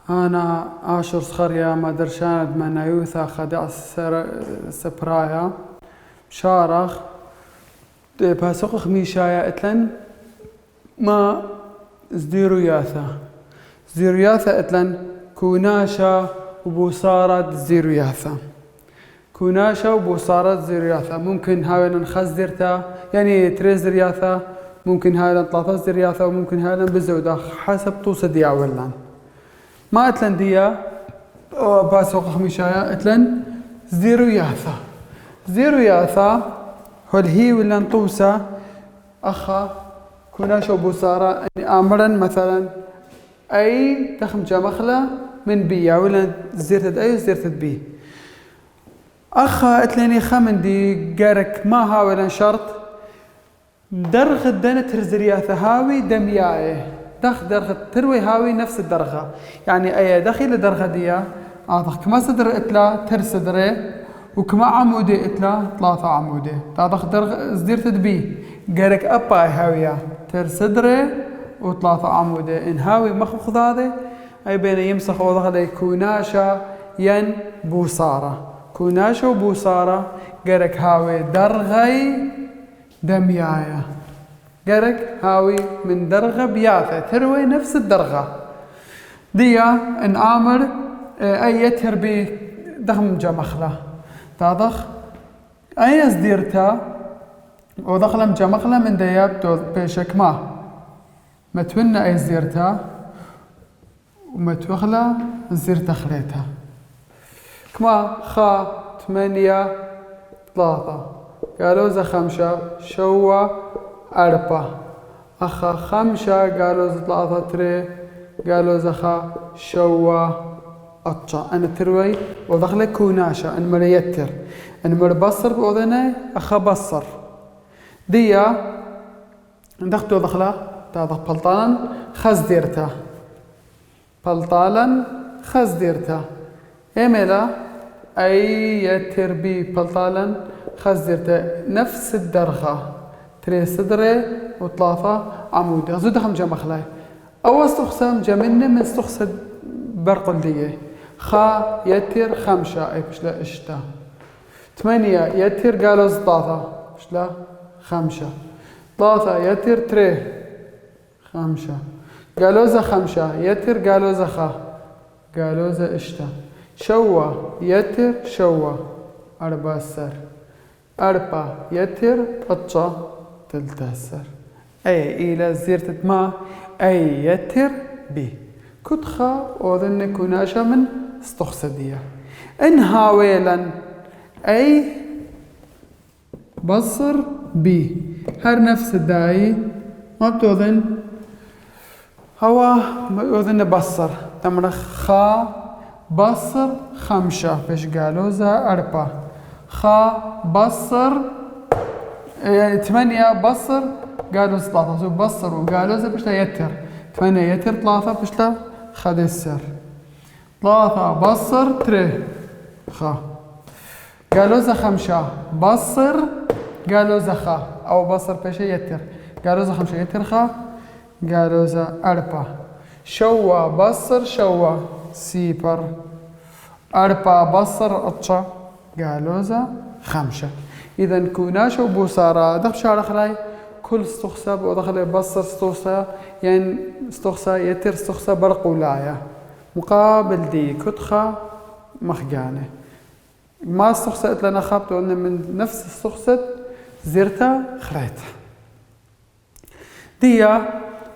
أنا آشر صخريا ما درشاند منايوثا خدع سبرايا شارخ باسوق خميشايا اتلن ما زديرو ياثا اتلن كوناشا وبوصارة زديرو ياثا كوناشا وبوصارة زديرو ياثا ممكن هاي نخز ديرتا يعني تريز رياثا ممكن هاي ثلاثة رياثا وممكن هاي بزودة حسب توصى ديا ولان ما اتلن ديا باسوق خميشايا اتلن زديرو ياثا هل هي ولا نطوسة أخا كوناشا وبوصارة يعني أمرا مثلا أي دخم جمخلة من بيا ولا زيرتد أي زيرتد بي أخا اتلني خمن دي قارك ما ها ولا شرط درخ الدنة ترزرياثة هاوي دمياء درخ تروي هاوي نفس الدرخة يعني أي دخيل درخة ديا كما صدر اتلا ترسدري وكما عمودي اتلا 3 عمودي تاضخ درغ زديرتد بي قارك أبا هاوية ترسدري و3 عمودي إن هاوي مخوخ ذاذي أي بين يمسخ وضغ لي كوناشا ين بوصارة كوناشا وبوصارة قارك هاوي درغي دميايا قارك هاوي من درغة بياثة تروي نفس الدرغة ديا إن آمر أي يتر بي دغم جمخلة تاضخ أي زديرتا ودخلم جمخلة من دياب بيشك ما تونا أي زديرتا وما توخلة زديرتا خليتها كما 8 3 قالوا ذا 5 شوا 4 أخا 5 قالوا ذا 3 3 قالوا ذا شوا أطشا أنا تروي ودخل كوناشا أنا مريتر أنا مربصر بأذني أخا بصر ديا دختو دخله تاضح بلطالا خز ديرتا إيميلا أي يتر بي بلطالا خز ديرتا نفس الدرخة 3 صدري و3 عمودي غزو دخم جمخلاي أو استخسام جمني من استخسد برقل ديه خا يتر 5 أي بشلا إشتا 8 يتر قالوا 3 بشلا 5 3 يتر 3 5 قالوا ذا 5 يتر قالوا ذا خا قالوا ذا إشتا شوا يتر شوا 4 سر 4 يتر أطشا 3 سر أي إلى زيرتت ما أي يتر بي كتخا أوذن كوناشا من استخصدية إن هاويلا أي بصر بي هر نفس الداعي ما بتوذن هوا يوذن بصر تمرخ خا بصر 5 بيش قالوا ذا 4 خا بصر يعني 8 بصر قالوا 3 بصر وقالوا ذا بيش يتر 8 يتر 3 بيش لا خد السر 3 بصر 3 خا قالوا ذا 5 بصر قالوا ذا خا أو بصر بيش يتر قالوا ذا 5 يتر خا قالوا ذا 4 شوا بصر شوا سيبر 4 بصر أطشا قالوا ذا 5 إذا كوناشا وبوصارة دخل شعر خلاي كل استخسب ودخل بصر استخسى يعني استخسى يتر استخسى برق ولاية مقابل دي كتخة مخجانة ما استخسأت لنا خابت وأن من نفس استخسأت زرتا خريتها ديا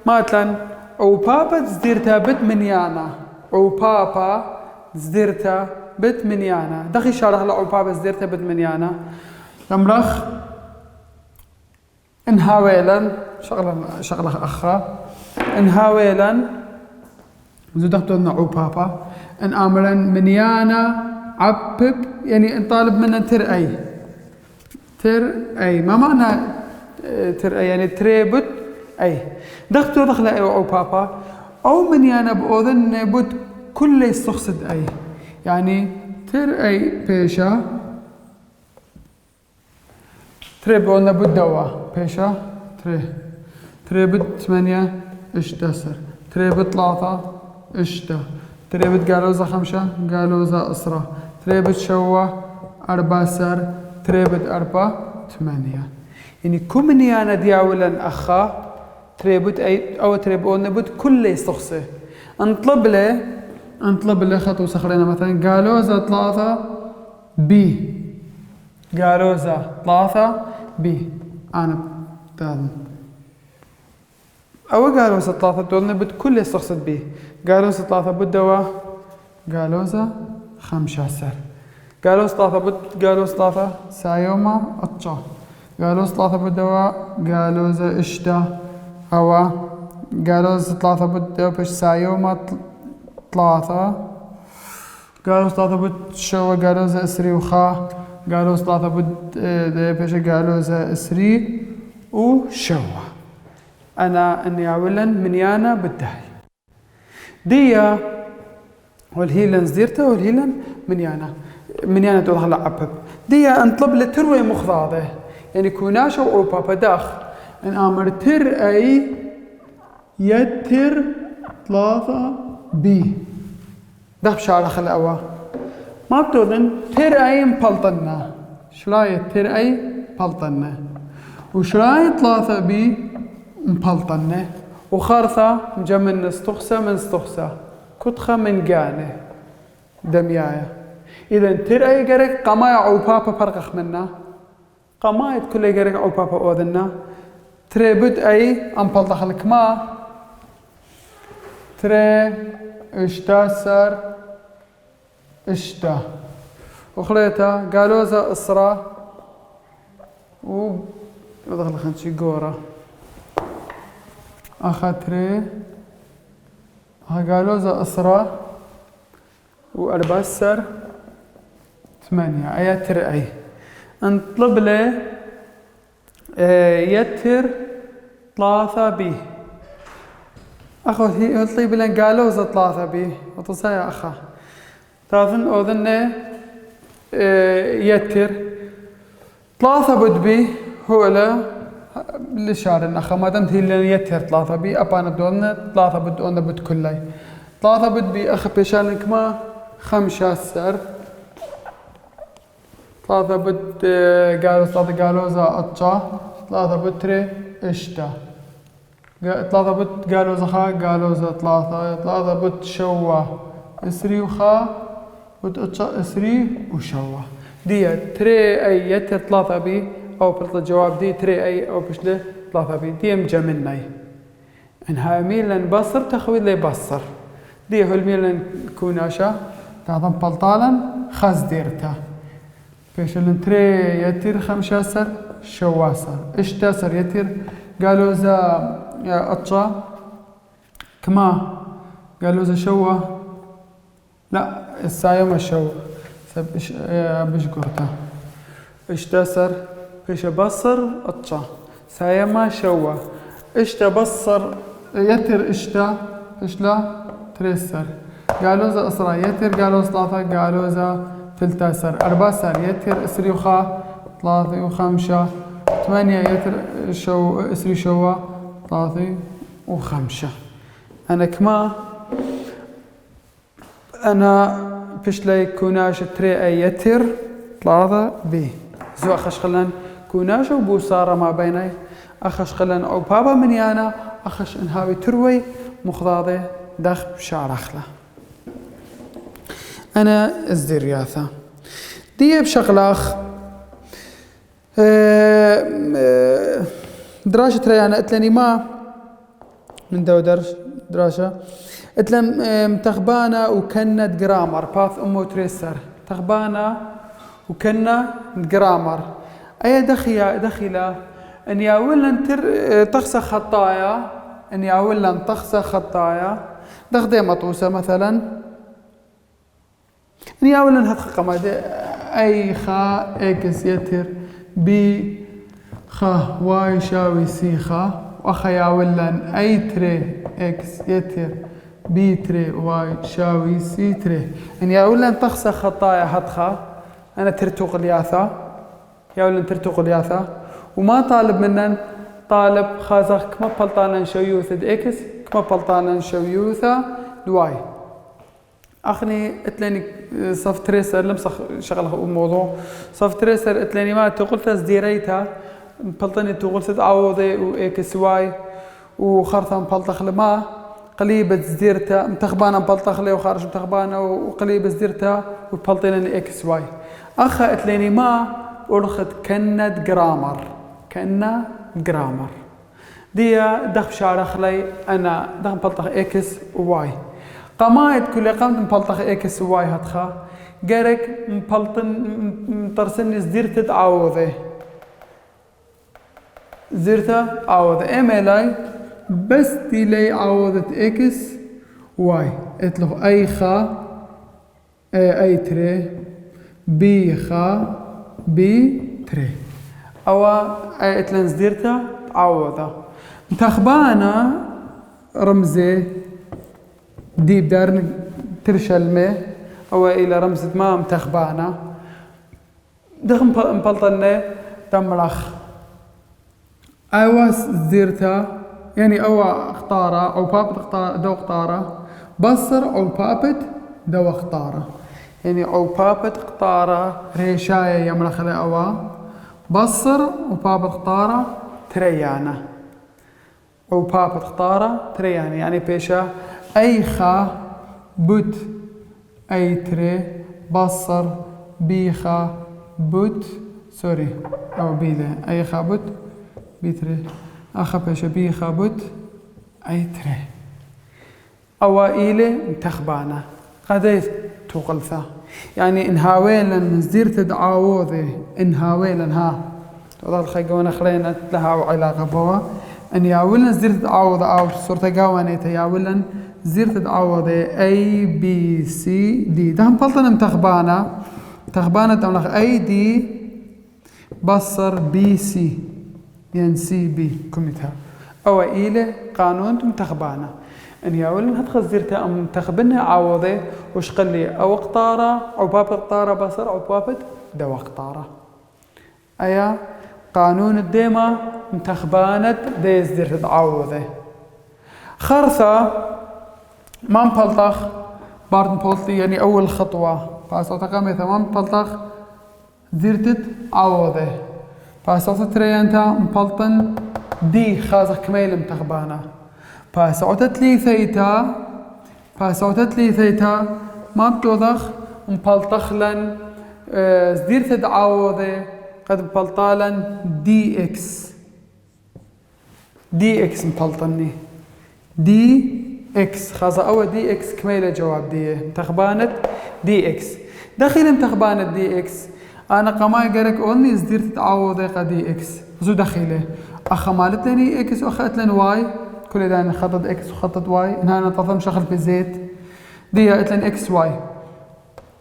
ماتلن أو بابا زديرتا بت منيانا أو بابا زديرتا بت منيانا دخي شارح لأو بابا زديرتا بت منيانا لمرخ انهاويلا شغلة أخرى انهاويلا زدختو نعو بابا ان امرا منيانا عبب يعني نطالب منه تر اي ما معنى تر اي يعني تريبت اي دختو دخل اي او بابا او منيانا باذن بد كل يستخصد اي يعني تر اي بيشا تري بقولنا بالدوا بيشا تري بد 8 اشتسر تري بد 3 اشتا تريبت قالوزة 5 قالوزة أسرة تريبت شوة 4 سر تريبت 4 8 يعني كمني أنا دياولا أخا تريبت أي أو تريبون نبت كل يستخصي انطلب له خطوة صخرينا مثلا قالوزة 3 بي قالوزة 3 بي أنا تاذن أو قالوزة 3 دول نبت كل يستخصد بي قالوزة 3 بدوا قالوزة 5 سر قالوزة 3 قالوزة 3 سايوما أتشا قالوزة 3 بدوا قالوزة إشتا أو قالوزة 3 بدوا بش سايوما 3 قالوزة 3 بد شو قالوزة إسري وخا قالوزة 3 بد بش قالوزة إسري وشوا أنا أني أولا منيانا بالدهي ديا والهيلن زديرته والهيلن منيانا تدخل عبب ديا انطلب لتروي مخضاضه يعني كوناش أوروبا بداخ ان امر تر اي يتر 3 بي دخ شارخ الاوا ما بتودن تر اي مبلطنا شلاية تر اي بلطنا وشلاية 3 بي مبلطنا وخارثة مجمن استخسى من استخسى كتخة من قانة دميايا إذا ترأي قرق قمايا عوبابا فرقخ منا قمايا كل قرق عوبابا أوذنا تري بد أي أمبلطخ لك ما تري اشتا سر اشتا وخليتا قالوزة إسرا ودخل خنشي قورة أخاتري قالوزة إسرا وأرباسر 8 أيتر أي انطلب له يتر 3 بي أخو هي طيب لن قالوزة 3 بي وتصا يا أخا تعرفن أذن يتر 3 بد بي هو له لشارن أخا ما دمت هي لن يتر 3 بي أبانا دولنا 3 بد أنا بد كلي 3 بد بي أخ بيشانك ما 5 سر 3 بد قالوزة أتشا 3 بد تري إشتا 3 بد قالوزة خا قالوزة 3 بد شوا إسري وخا بد أتشا إسري وشوا دي تري أي يتر 3 بي أو بلط الجواب دي تري أي أو بشله 3 بي دي مجمناي إنها ميلن بصر تخويل لي بصر دي هو الميلن كوناشا تعظم بلطالا خاز ديرتا بيش الانتري يتر 5 سر شواسر اشتا سر يتر قالوزة أطشا كما قالوزة شوا لا السايوم الشوا بش قرطا اشتا سر بيش بصر أطشا سايما شوا اشتا بصر يتر اشتا اشلا تريسر قالوزة أسرى يتر قالوزة 3 قالوزة 3 سر 4 سر يتر إسري وخا 3 و5 8 يتر شو إسري شوا 3 و5 أنا كما أنا فيش لي كوناش تري أي يتر 3 بي زو أخش خلن كوناش وبوسارة ما بيني أخش خلن أو بابا منيانا أخش إنهاوي تروي مخضاضي داخل بشارخله أنا الزرياثة دي بشغلاخ دراشة ريانا قتلني ما من دو دراشة قتلن تخبانا وكنت جرامر باث أمو تريسر تخبانا وكنت جرامر أي دخيلة أن ياولن تخسى خطايا أن ياولن تخسى خطايا دخدي مطوسة مثلا أن ياولن هتخقم أي خا إكس يتر بي خا واي شاوي سي خا وأخا ياولن أي تري إكس يتر بي تري واي شاوي سي تري أن ياولن تخسى خطايا هتخا أنا ترتوق الياثا ياولن ترتوق الياثا وما طالب منن طالب خازخ كما بلطانا شويوث إكس كما بلطانا شويوثا دواي أخني اتلاني صف تريسر لمسخ شغله الموضوع صف تريسر اتلاني ما تقول تزديريتها بلطني تقول تعوضي وإكس واي وخرطة مبلطخ لما قليبة زديرتها متخبانة مبلطخ لي وخارج متخبانة وقليبة زديرتها وبلطينني إكس واي أخا اتلاني ما أرخد كند جرامر دي دخ شارخ لي أنا دخ مبلطخ إكس وواي قمايد كل قمت مبلطخ إكس وواي هتخا جارك مبلطن مطرسني زديرت تعوضي زديرت عوضي إيميلاي بس دي لي عوضت إكس واي اتلو أي خا أي تري بي خا بي تري أو اتلن زديرت عوضة متخبانة رمزي دي بدارن ترشلمه أو إلى رمزة ما متخبانة دخم مبلطنة تمرخ أواس زيرتا يعني أو اختارة أو بابت اختارة دو اختارة بصر أو بابت دو اختارة يعني أو بابت اختارة ريشاية يمرخ لأوا بصر وبابت اختارة تريانة أو بابت اختارة تريانة يعني بيشا أي خا بوت أي تري بصر بيخا بوت سوري أو بيله أي خا بوت بيتري أخا بيشا بيخا بوت أي تري أوائله متخبانة قديس توقلثا يعني إنهاويلا نزدير تدعاوضي إنهاويلا ها تضل خيقونا خلينا لها علاقة بوا أن ياولا زير تدعوض أو صورة قوانيتا ياولا زير تدعوض A B C D ده هم بلطنا متخبانة تملخ A D بصر B C يعني C B كمتها أو إيلة قانون متخبانة أن ياولا هتخذ زيرتا أم متخبنها عوضي وش قلي أو اقطارة أو باب اقطارة بصر أو بابت دو اقطارة أيا قانون الديما متخبانة ديز دير تتعوضي خرثة ما مبلطخ بارد مبلطي يعني أول خطوة فاسوطة قاميثة ما مبلطخ دير تتعوضي فاسوطة تريانتا مبلطن دي خازق كميل متخبانة فاسوطة تليثيتا ما بتوضخ مبلطخ لن زدير تتعوضي قد بلطالا دي اكس مبلطني دي اكس خاصة أول دي اكس كميلة جواب دي متخبانة دي اكس دخيل متخبانة دي اكس أنا قماي قالك أولني زدير تتعوضي قد دي اكس زو دخيله أخا مالتني اكس وأخذت لن واي كل ده أنا خطط اكس وخطط واي إنها أنا تضم شغل في الزيت دي قالت لن اكس واي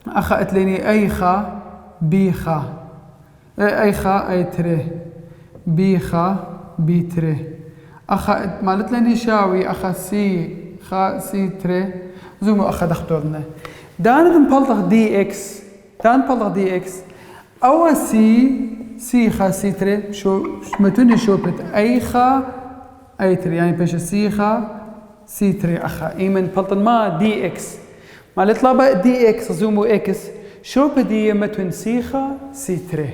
أخذت لني أي خا بي خا أي خا أي تري بي خا بي تري أخا مالت لني شاوي أخا سي خا سي تري زومو أخا دختورنا دانت مبلطخ دي اكس أو سي خا سي تري شو متوني شوبت أي خا أي تري يعني بيش سي خا سي تري أخا إيمن بلطن ما دي اكس مالت لابا دي اكس زومو اكس شوبت دي متون سي خا سي تري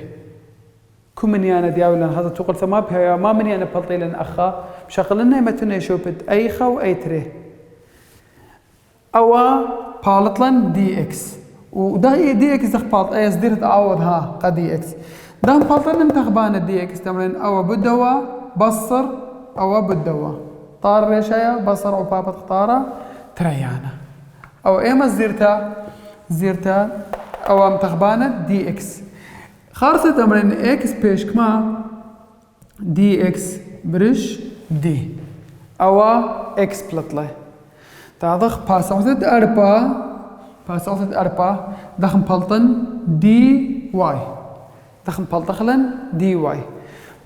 كم مني أنا دياولا هذا تقول ثما بها ما مني أنا بلطيلن أخا بشغلنا ما تني شوبت أي خا وأي تري أو بالطلن دي إكس وده دي إكس دخ بالط أي صدير تعوض ها قد دي إكس ده بالطلن متخبانة دي إكس تمرين أو بدوا بصر أو بدوا طار ريشايا بصر أو بابا تختاره تريانا أو إيه ما زيرتا أو متخبانة دي إكس خارصة تمرين اكس بيش كما دي اكس برش دي او اكس بلطلة تاضخ باسوثت اربا دخم بلطن دي واي دخم بلطخلن دي واي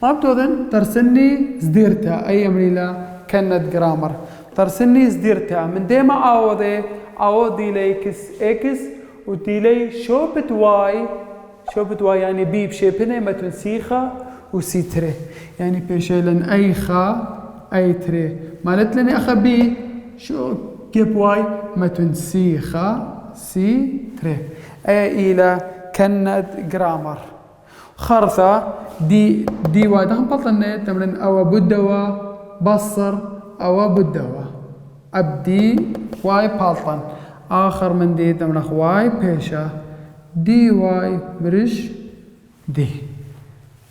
ما بتوذن ترسني زديرتا اي امريلا كانت جرامر ترسني زديرتا من ديما عوضي ليكس اكس وديلي شوبت واي يعني بي بشيبنه ما تنسيخه وسيتري يعني بيشيلن اي خا اي تري مالت لني اخا بي شو كيب واي ما تنسيخه سي تري أي إلى كند جرامر خرثة دي واي دخل بطلنا تمرين أو بدوا بصر أو بدوا أبدي واي بطلن آخر من دي تمرخ واي بيشة دي واي برش دي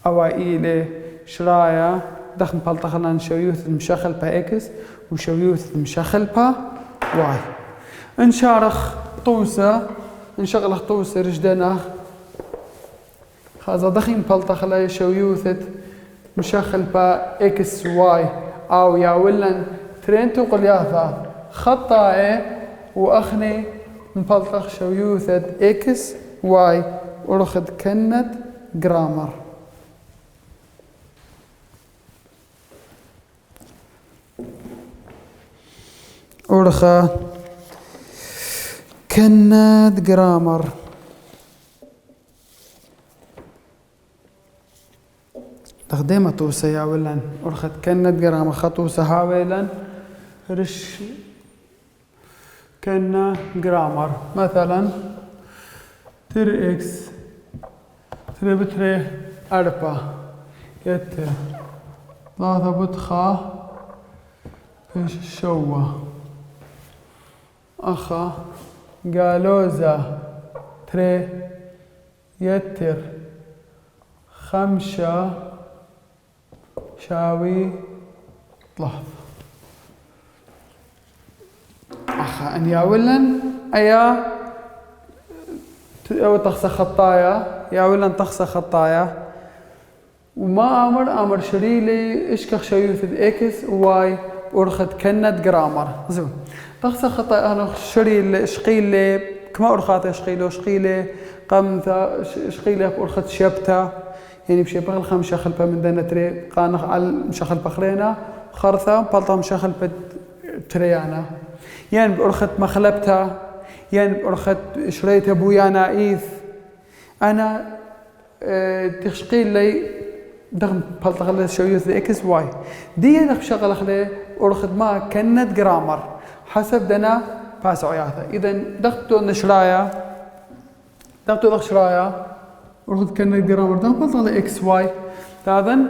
أو إلى شرايا دخل بطلنا شويوث مشخل با إكس وشويوث مشخل با واي انشارخ طوسة انشغلخ طوسة رجدنا خازا دخين بلطخ لا شويوثت مشخل با إكس واي أو يا ولن ترين تقول ياثا خطأ وأخني مبلطخ شويوثت إكس واي ورخد كنت جرامر ورخا كنت جرامر تخديمة توسا يا ولن ورخت كنت جرامر خطوسا هاويلن رش كنا جرامر مثلا تر اكس تر بتري أربعة يتر ثلاثة بتخا فيش شوا أخا قالوزا تري يتر خمسة شاوي ثلاثة أخا أن يا ولن أيا أو تخصى خطايا يا ولن تخصى خطايا وما أمر شريلي إشكخ شيوث إكس واي ورخت كنت جرامر زين تخصى خطايا أنا شريل شقيلي كما أرخات شقيلي قمثة شقيلي أرخت شبتة يعني بشي بغل خمس شخل من دنا تري قانخ على مشخل بخرينا خرثة بلطة مشخل بتريانا يعني بأرخت مخلبتها يعني بأرخت شريتها بويانا إيث أنا تشقيل لي دغم بلطة غلط شويوث إكس واي دي دخ شغل خلي أرخت ما كنت جرامر حسب دنا باس عياثة إذا دختو نشرايا دختو دخ شرايا ورخد كنت جرامر دغم بلطة غلط إكس واي تاذن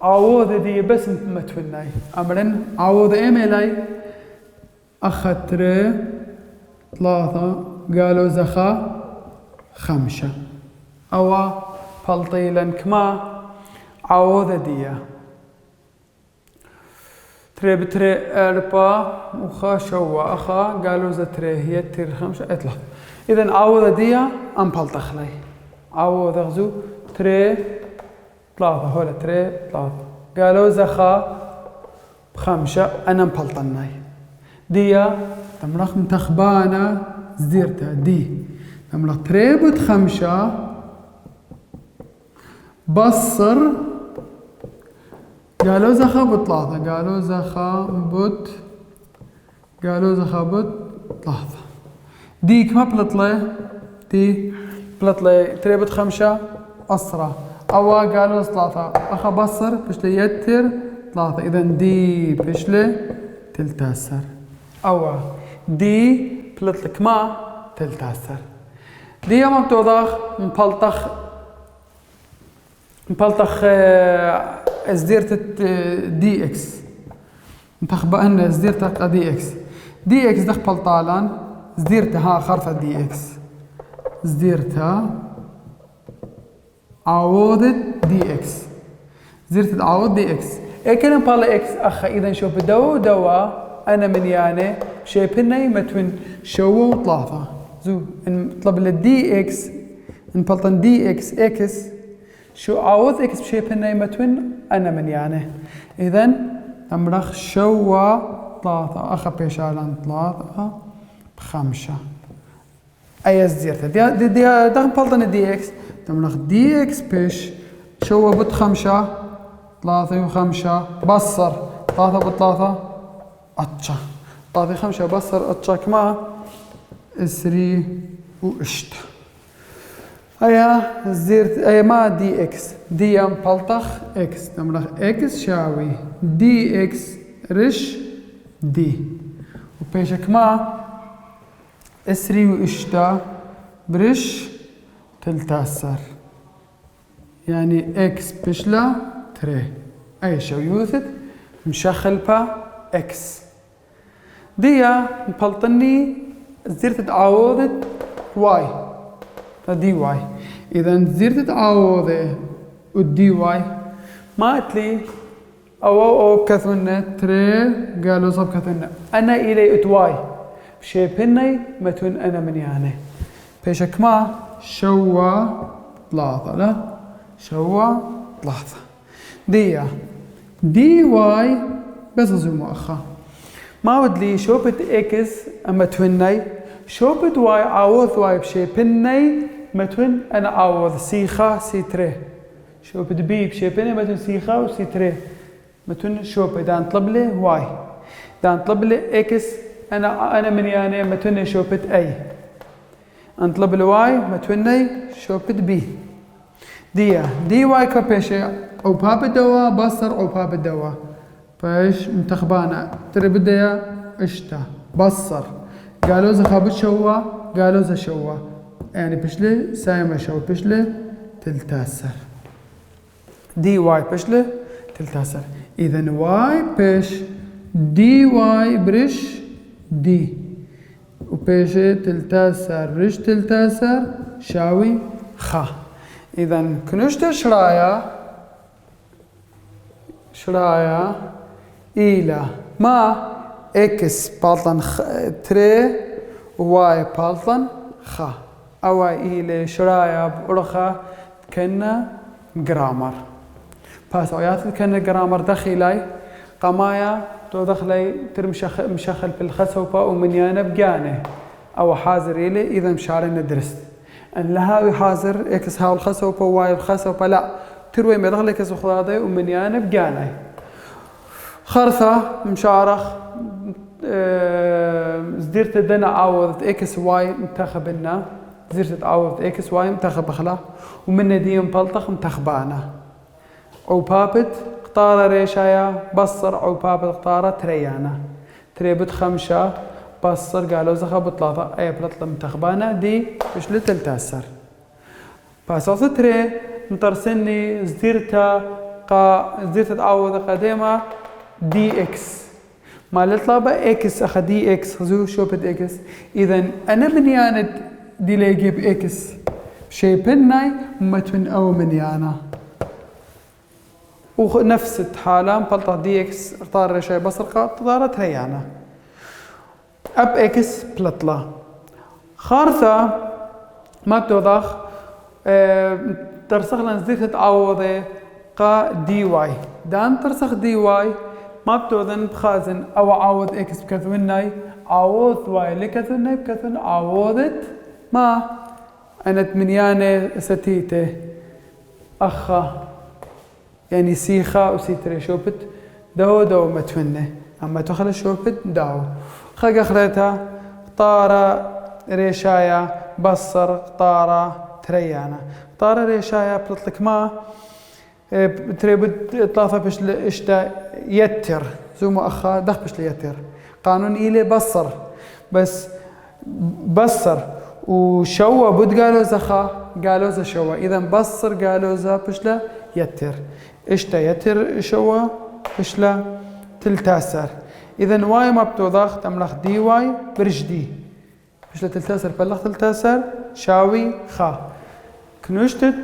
عوض دي بس متفناي أمرن عوض إيميلاي أخطر ثلاثة قالوا زخا خمسة أو بلطيلا كما عوض ديا تري بتري أربعة وخا شوا أخا قالوا زتري هي تر خمسة اطلع إذن عوض ديا أم بلطخلي عوض غزو تري ثلاثة هولا تري ثلاثة قالوا زخا خمسة أنا مبلطناي ديا تمرخ متخبانة زديرتا دي تمرخ تريبت خمسة بصر قالوا زخا بثلاثة قالوا زخا بثلاثة دي كما بلطلي دي بلطلي تريبت خمسة أسرة أو قالوا ثلاثة أخا بصر بشلي يتر ثلاثة إذا دي بشلي تلتاسر أو دي بلطلك ما تلتاسر دي يوم بتوضخ مبلطخ ازديرت دي اكس متخبأ ان ازديرت دي اكس دخ بلطالان ازديرتها خرطة دي اكس ازديرتها عوضت دي اكس زرت عوض دي اكس اي كلام بالا اكس اخا اذا شوف دوا انا من يعني شايفني متون شو وطلافه زو نطلب للدي اكس نبلطن دي اكس شو عوض اكس بشايفني متون انا من يعني اذا امرخ شو طلافه اخا بيشالان طلافه بخمسة اي زرت دي دغم بلطن دي اكس تمرخ دي اكس بيش شو بت خمسة ثلاثة وخمسة بصر ثلاثة بثلاثة أتشا ثلاثة خمسة بصر أتشا كما إسري وإشت أيا زيرت أيا ما دي إكس دي أم بلطخ إكس تمرخ إكس شاوي دي إكس رش دي وبيش كما اسري واشتا برش تلتاسر يعني اكس بشلا تري اي شو يوثد مشخل با اكس ديا مبلطني زرت تعوضت واي دي واي اذا زرت تعوض والدي واي ما قلتلي او كثونا تري قالوا صب كثونا انا الي اتواي بشيبني متون انا من يعني بيشك ما شوا ثلاثة لا شوا ثلاثة دي واي بس زوم اخا ما ودلي شوبت اكس اما توني شوبت واي عوض واي بشيبني متون انا عوض سيخا سي تري شوبت بي بشيبني متون سيخا وسي تري متون شوبت اذا نطلب لي واي اذا نطلب لي اكس انا من يعني متون شوبت اي انطلب الواي متوني شوبت بي دي واي كبيشة او باب الدواء بصر او باب الدواء فايش منتخبانا ترى بدايا اشتا بصر قالوا زا خابت شوا قالوا زا شوا يعني بشلي سايمة شو بشلي تلتاسر دي واي بشلي تلتاسر اذا واي بش دي واي برش دي وبيش تلتاسر رش تلتاسر شاوي خا اذا كنشت شرايا الى ما اكس بالطن تري واي بالطن خا او الى شرايا برخا كنا جرامر باس اويات كنا جرامر دخيلاي قمايا تو دخلي تر مشخل في الخسوبة ومنيانة بقانه او حاضر الي اذا مشارنا درست ان لها حاضر اكس هاو الخسوبة واي الخسوبة لا تروي ما دخل اكس وخلاضي ومنيانة بقانه خرثة مشارخ زديرت دنا عوضت اكس واي منتخب لنا زديرت عوضت اكس واي منتخب اخلا ومن دي مبلطخ منتخبانا او بابت قطارة ريشايا بصر او بابت قطارة تريانا تريبت خمشة بصر قالوا زخا بطلاطة اي بلطلة منتخبانا دي مش لتلتاسر باسوس تري مترسني زديرتا زديرت تعوض قديمة دي اكس ما لطلبة اكس اخا دي اكس خذو شوبت اكس اذا انا من ياند دي ليجيب اكس شيبناي متن او من يانا ونفس الحالة مبلطة دي اكس اختار ريشاي بصر قطارة هيانا اب اكس بلطلة خارثة ما بتوضخ ترسخ لنا زديرت تعوضي قا دي واي دان ترسخ دي واي ما بتوذن بخازن او عوض اكس بكثوناي عوض واي لكثوناي بكثون عوضت ما انا منيانة ستيته اخا يعني سيخا وسيتري شوبت دو متونه اما تخل شوبت داو خلق اخرتها طارة ريشايا بصر طارة تريانا طارة ريشايا بتطلق ما تريبد ثلاثة بش اشتا يتر زوم اخا دخ بش يتر قانون إلي بصر بس بصر وشوا بود قالوا زخا قالوا ز شوا اذا بصر قالوا ز بشلا يتر اشتا يتر شوا بشلا تلتاسر اذا واي ما بتوضخ تملخ دي واي برش دي بشلا تلتاسر بلخ تلتاسر شاوي خا كنوشتت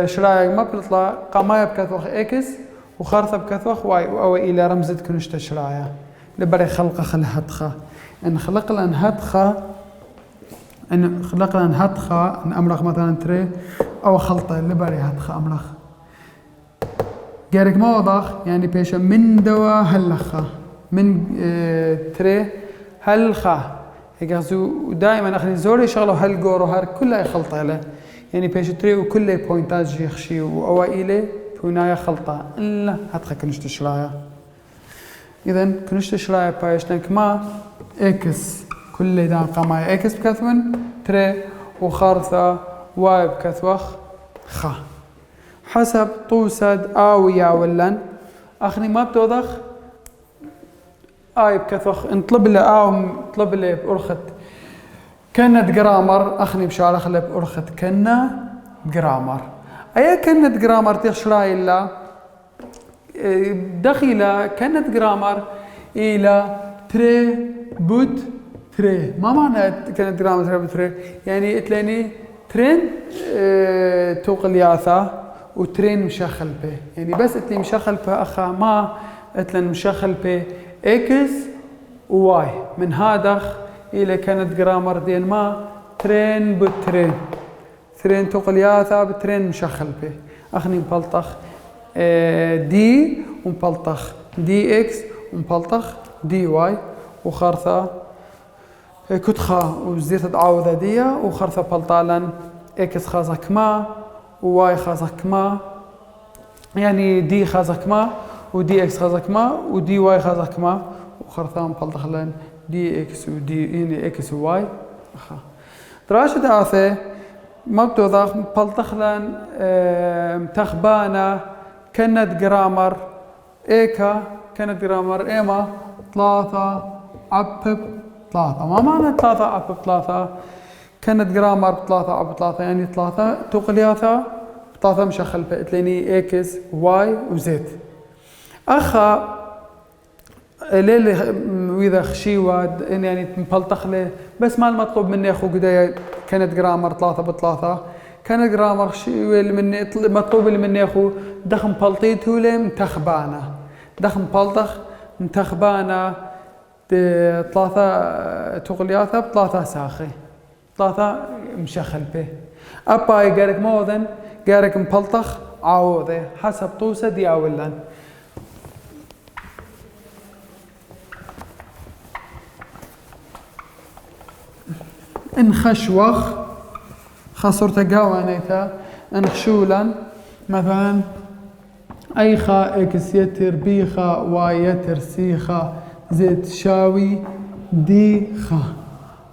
شرايك ما بتطلع قماية بكثوخ اكس وخارثة بكثوخ واي او الى رمزت كنوشت شرايا لبري خلق خلهتخا ان خلق لان هتخا ان خلق لان هتخا ان امرخ مثلا تري او خلطة لبري هتخا امرخ جارك ما وضخ يعني بيشا من دوا هلخا من تري هلخا هيك دائما اخلي زوري شغله هالجور وهار كلها خلطة له يعني بيش تري وكل بوينتاج يخشي وأوائله بناية خلطة إلا هتخا كنشت شرايا إذا كنشت شرايا بايش لانك ما إكس كل دان قماية إكس بكثون تري وخارثة واي بكثوخ خا حسب طوسد آوية ولن أخني ما بتوضخ آي بكثوخ انطلب له آو انطلب له بأرخت كنت جرامر أخني بشارة خلب أرخت كنا جرامر أي كنت جرامر تشرا إلا دخيلة كنت جرامر إلى تري بوت تري ما معنى كنت جرامر تري بوت تري يعني اتلاني ترين توقل ياثا وترين مشخل به يعني بس اتلي مشخل به أخا ما اتلن مشخل به إكس وواي من هذا إلى كانت جرامر دين ما ترين بترين ترين تقلياثا بترين مشخل به أخني مبلطخ دي ومبلطخ دي إكس ومبلطخ دي واي وخرثة كتخة وزيت تعاوذة دي وخرثة بلطالا إكس خازة كما وواي خازة كما يعني دي خازة كما ودي إكس خازة كما ودي واي خازة كما وخرثة مبلطخ لن دي إكس ودي يعني إكس وواي دراشة آثي ما بتوضح مبلطخ لن متخبانة كانت جرامر إيكا كانت جرامر إيما 3 عبب 3 ما معنى 3 عبب 3 كانت جرامر 3 عبب 3 يعني 3 تقلياثا 3 مشخل بقتليني إكس واي وزيت أخا ليلي وإذا خشيوة يعني مبلطخ لي بس ما المطلوب مني أخو قدايا كانت جرامر 3 ب3 كانت جرامر خشيوة مني مطلوب اللي مني أخو دخم بلطيته لي متخبانة دخم بلطخ متخبانة 3 تقلياثة ب3 ساخي 3 مشخل به أباي قارك موذن قارك مبلطخ عاوذي حسب طوسة دياولن إن خشوخ خسرت قوانيتا إن خشولا مثلا أيخا إكس يتر بيخا واي يتر سيخا زيت شاوي دي خا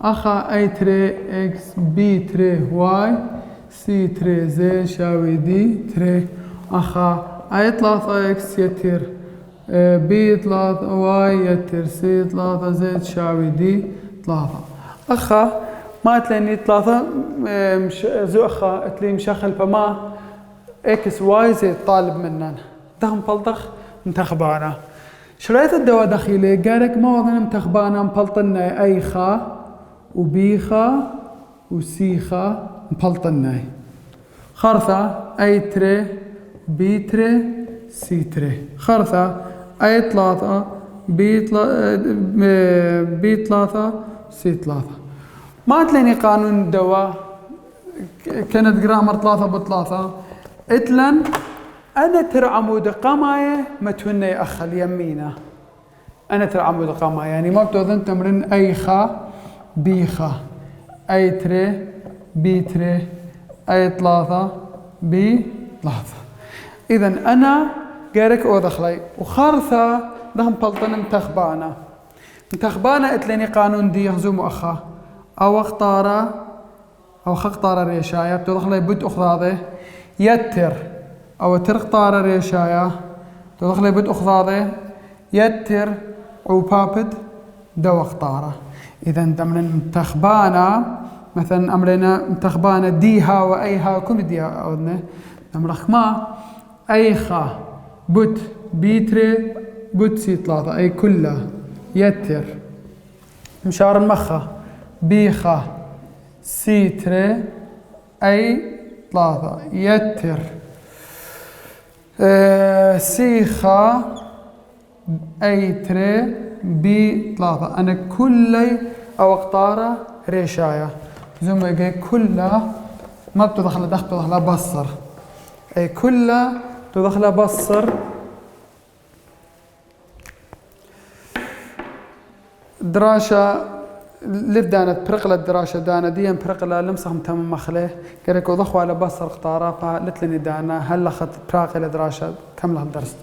أخا أي تري إكس بي تري واي سي تري زي شاوي دي تري أخا أي 3 إكس يتر بي 3 واي يتر سي 3 زيت شاوي دي 3 أخا ما تلاني 3 زو أخا تلي مشخل فما إكس واي زي طالب مننا دخم بلطخ متخبانا شريت الدواء دخيلي قالك ما وضعنا متخبانا مبلطنا أي خا وبيخا وسيخا مبلطنا خرثة أي تري بي تري سي تري خرثة أي 3 بي 3 سي 3 ما تلاني قانون الدواء كانت جرامر 3 ب3 اتلن أنا ترى عمود قماية ما توني أخ اليمينة أنا ترى عمود قماية يعني ما بتوذن تمرين أي خا بي خا أي تري بي تري أي 3 بي 3 إذن أنا قارك أوضخلي وخارثة دهم بلطن متخبانة اتلني قانون دي يخزوم أخا أو اختارة أو خختارة ريشاية بتوضخلي بد أخذاضي يتر أو ترختار ريشايا تدخلي بد أخذاضي يتر أو بابد دو اختاره إذا تمرين متخبانة مثلا أمرنا متخبانة ديها وأيها كل ديها أودنا نمرخ ما أيخا بد بيتري بد سي 3 أي كلها يتر مشار المخة بيخا سيتري أي 3 يتر سيخا أي تري بي 3 أنا كلي أو اختاره ريشايا زي ما يقول كلها ما بتدخل بصر أي كلها تدخل بصر دراشة لبدانت برقلة دراشة دانا ديان برقلة لمسهم تم مخله كريك وضخوا على بصر اختارة فلتلني دانا هل لخت براقلة دراشة كم لها درست